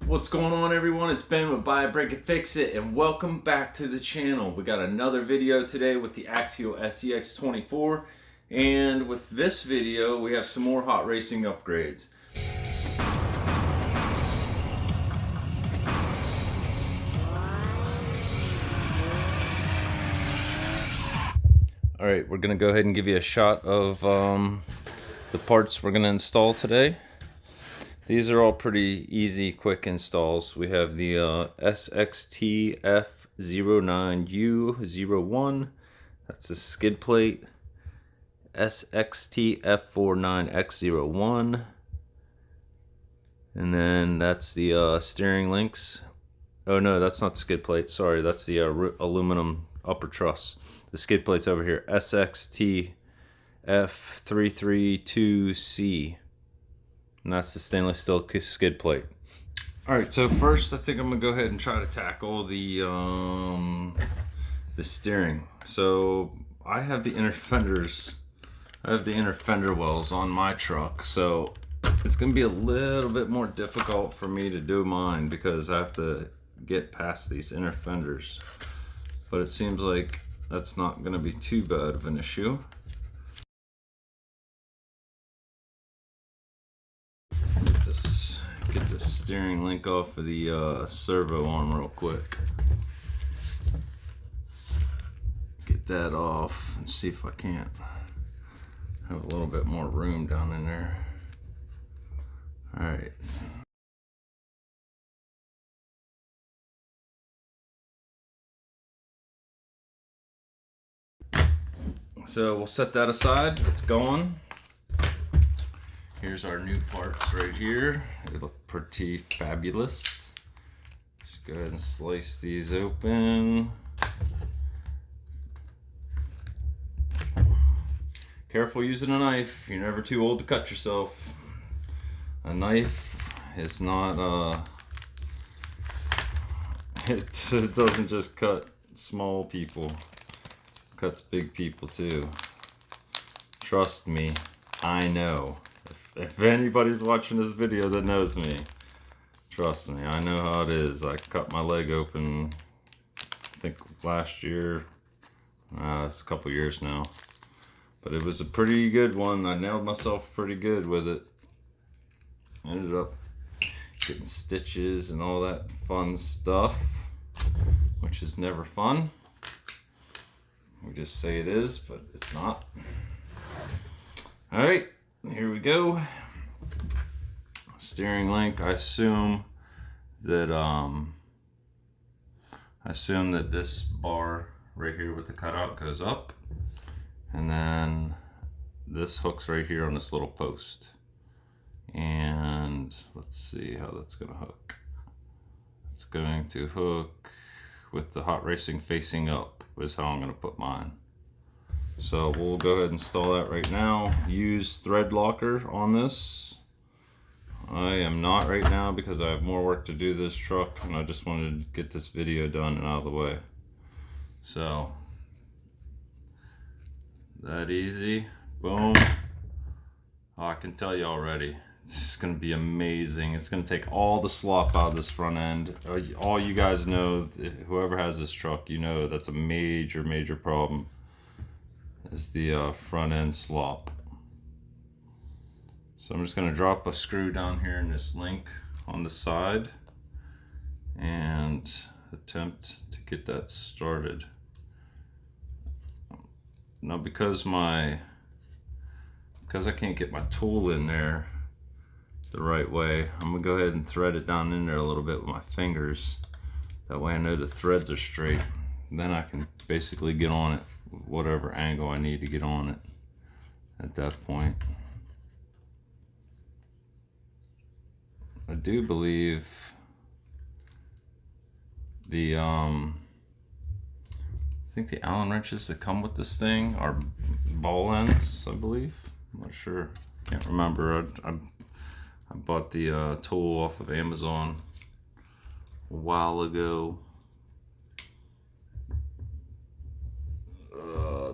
What's going on, everyone? It's Ben with Buy It, Break It, Fix It, and welcome back to the channel. We got another video today with the Axial Scx24, and with this video we have some more hot racing upgrades. Alright, we're going to go ahead and give you a shot of the parts we're going to install today. These are all pretty easy, quick installs. We have the Scx24U01, that's a skid plate. Scx24X01, and then that's the steering links. Oh no, that's not the skid plate, sorry, that's the aluminum upper truss. The skid plate's over here, Scx24F332C. And that's the stainless steel skid plate. Alright, so first I think I'm gonna go ahead and try to tackle the steering. So I have the inner fenders, I have the inner fender wells on my truck, so it's gonna be a little bit more difficult for me to do mine because I have to get past these inner fenders. But it seems like that's not gonna be too bad of an issue. Get the steering link off of the servo arm real quick. Get that off and see if I can't have a little bit more room down in there. Alright. So we'll set that aside. It's gone. Here's our new parts right here. They look pretty fabulous. Just go ahead and slice these open. Careful using a knife. You're never too old to cut yourself. A knife is not it doesn't just cut small people. It cuts big people too. Trust me, I know. If anybody's watching this video that knows me, trust me, I know how it is. I cut my leg open, I think last year. It's a couple years now. But it was a pretty good one. I nailed myself pretty good with it. Ended up getting stitches and all that fun stuff, which is never fun. We just say it is, but it's not. Alright. Here we go. Steering link. I assume that this bar right here with the cutout goes up, and then this hooks right here on this little post. And let's see how that's gonna hook. It's going to hook with the hot racing facing up is how I'm gonna put mine. So we'll go ahead and install that right now. Use thread locker on this. I am not right now because I have more work to do this truck, and I just wanted to get this video done and out of the way. So that easy. Boom. Oh, I can tell you already, this is going to be amazing. It's going to take all the slop out of this front end. All you guys know, whoever has this truck, you know that's a major problem. Is the front end slop. So I'm just going to drop a screw down here in this link on the side and attempt to get that started. Now because I can't get my tool in there the right way, I'm going to go ahead and thread it down in there a little bit with my fingers. That way I know the threads are straight. Then I can basically get on it whatever angle I need to get on it at that point. I do believe the I think the Allen wrenches that come with this thing are ball ends, I believe. I'm not sure, can't remember. I bought the tool off of Amazon a while ago.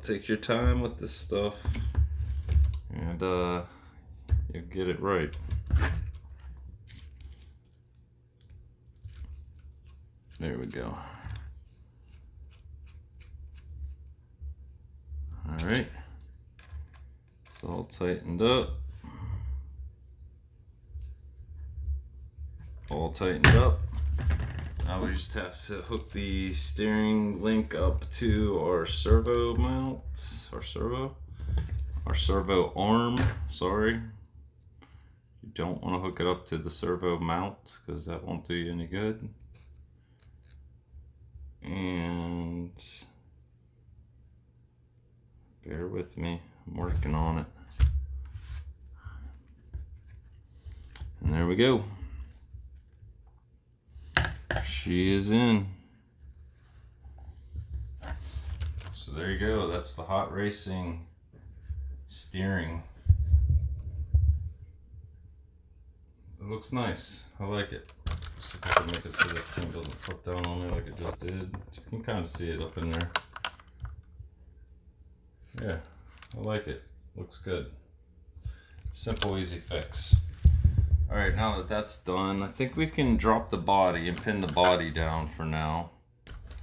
Take your time with this stuff, and you'll get it right. There we go. All right, it's all tightened up. All tightened up. Now we just have to hook the steering link up to our servo mount, our servo arm, sorry. You don't want to hook it up to the servo mount because that won't do you any good. And bear with me, I'm working on it. And there we go. She is in. So there you go, that's the Hot Racing steering. It looks nice, I like it. See if I can make it so this thing doesn't flip down on me like it just did. You can kind of see it up in there. Yeah, I like it, looks good. Simple, easy fix. Alright, now that that's done, I think we can drop the body and pin the body down for now.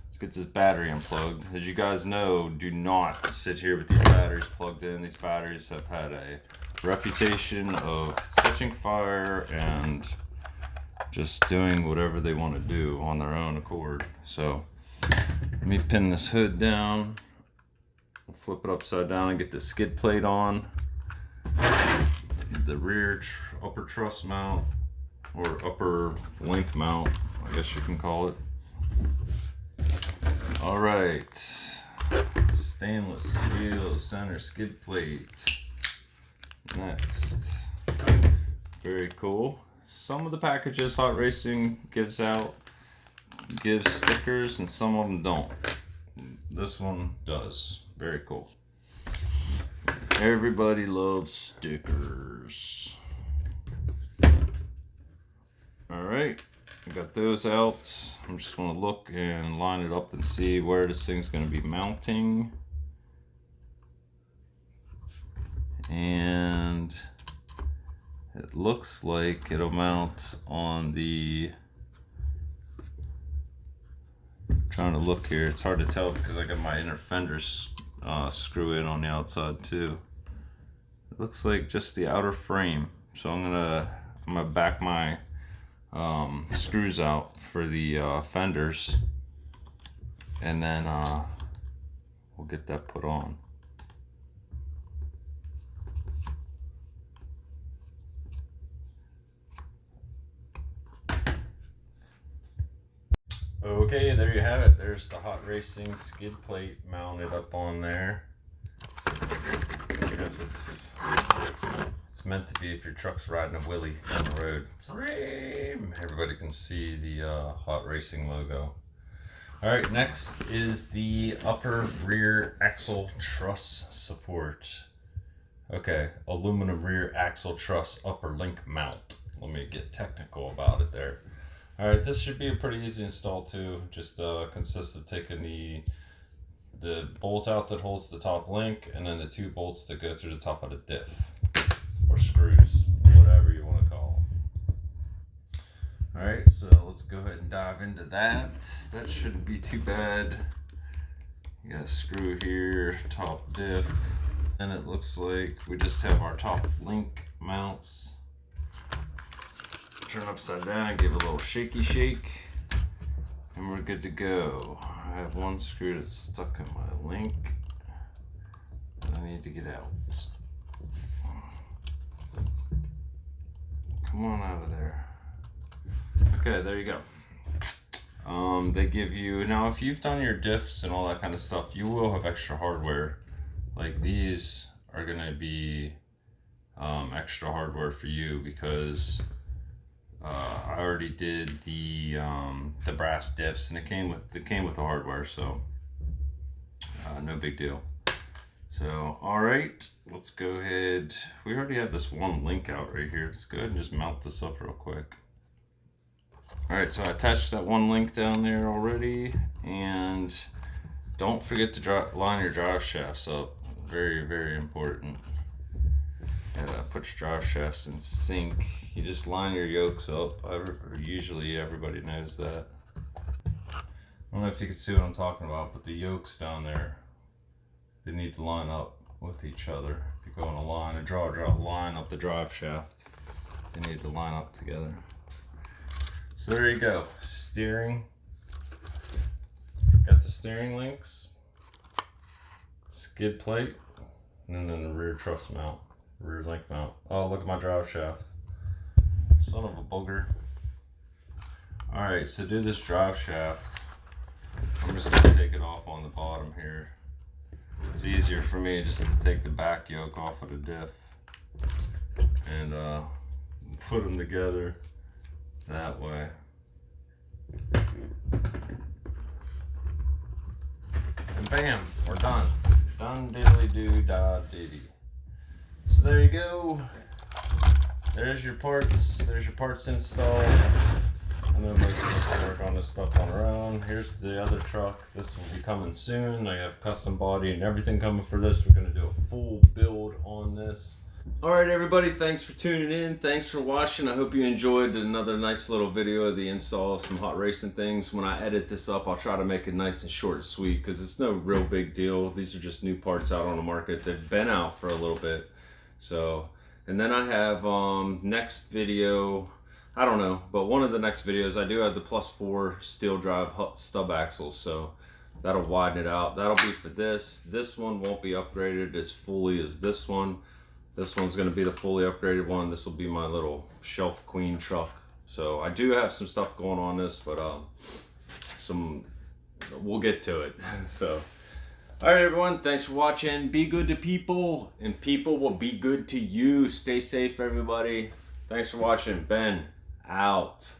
Let's get this battery unplugged. As you guys know, do not sit here with these batteries plugged in. These batteries have had a reputation of catching fire and just doing whatever they want to do on their own accord. So, let me pin this hood down. We'll flip it upside down and get the skid plate on. The rear upper truss mount, or upper link mount, I guess you can call it. All right, stainless steel center skid plate. Next, very cool. Some of the packages Hot Racing gives stickers, and some of them don't. This one does. Very cool. Everybody loves stickers. Alright, I got those out. I'm just going to look and line it up and see where this thing's going to be mounting. And it looks like it'll mount on the... I'm trying to look here, it's hard to tell because I got my inner fenders screw in on the outside too. It looks like just the outer frame. So I'm gonna back my screws out for the fenders, and then we'll get that put on. Okay, there you have it. There's the Hot Racing skid plate mounted up on there. I guess it's meant to be if your truck's riding a wheelie down the road. Everybody can see the Hot Racing logo. Alright, next is the upper rear axle truss support. Okay, aluminum rear axle truss upper link mount. Let me get technical about it there. Alright, this should be a pretty easy install too. Just consists of taking the bolt out that holds the top link, and then the two bolts that go through the top of the diff, or screws, whatever you want to call them. Alright, so let's go ahead and dive into that. That shouldn't be too bad. You got a screw here, top diff, and it looks like we just have our top link mounts. Turn upside down, give it a little shaky shake, and we're good to go. I have one screw that's stuck in my link that I need to get out. Come on out of there. Okay, there you go. They give you, now if you've done your diffs and all that kind of stuff, you will have extra hardware. Like these are gonna be extra hardware for you because I already did the brass diffs, and it came with the hardware, so no big deal. So all right, let's go ahead. We already have this one link out right here. Let's go ahead and just mount this up real quick. All right, so I attached that one link down there already, and don't forget to line your drive shafts up. Very, very important. Put your drive shafts in sync. You just line your yokes up. Usually everybody knows that. don't know if you can see what I'm talking about, but the yokes down there, they need to line up with each other. If you go in a line, a draw line up the drive shaft, they need to line up together. So there you go, steering. Got the steering links, skid plate, and then the rear truss mount, rear link mount. Oh, look at my drive shaft. Son of a booger. Alright, so do this drive shaft. I'm just going to take it off on the bottom here. It's easier for me just to take the back yoke off of the diff and put them together that way. And bam, we're done. Done diddly do da diddy. So there you go. There's your parts. There's your parts installed. I know most of us can work on this stuff on our own. Here's the other truck. This will be coming soon. I have custom body and everything coming for this. We're gonna do a full build on this. All right, everybody, thanks for tuning in. Thanks for watching. I hope you enjoyed another nice little video of the install of some hot racing things. When I edit this up, I'll try to make it nice and short and sweet because it's no real big deal. These are just new parts out on the market. They've been out for a little bit. So, and then I have next video, I don't know, but one of the next videos, I do have the +4 steel drive stub axles, so that'll widen it out. That'll be for this. This one won't be upgraded as fully as this one. This one's going to be the fully upgraded one. This will be my little shelf queen truck. So I do have some stuff going on this, but we'll get to it. So, all right, everyone, thanks for watching. Be good to people, and people will be good to you. Stay safe, everybody. Thanks for watching. Ben, out.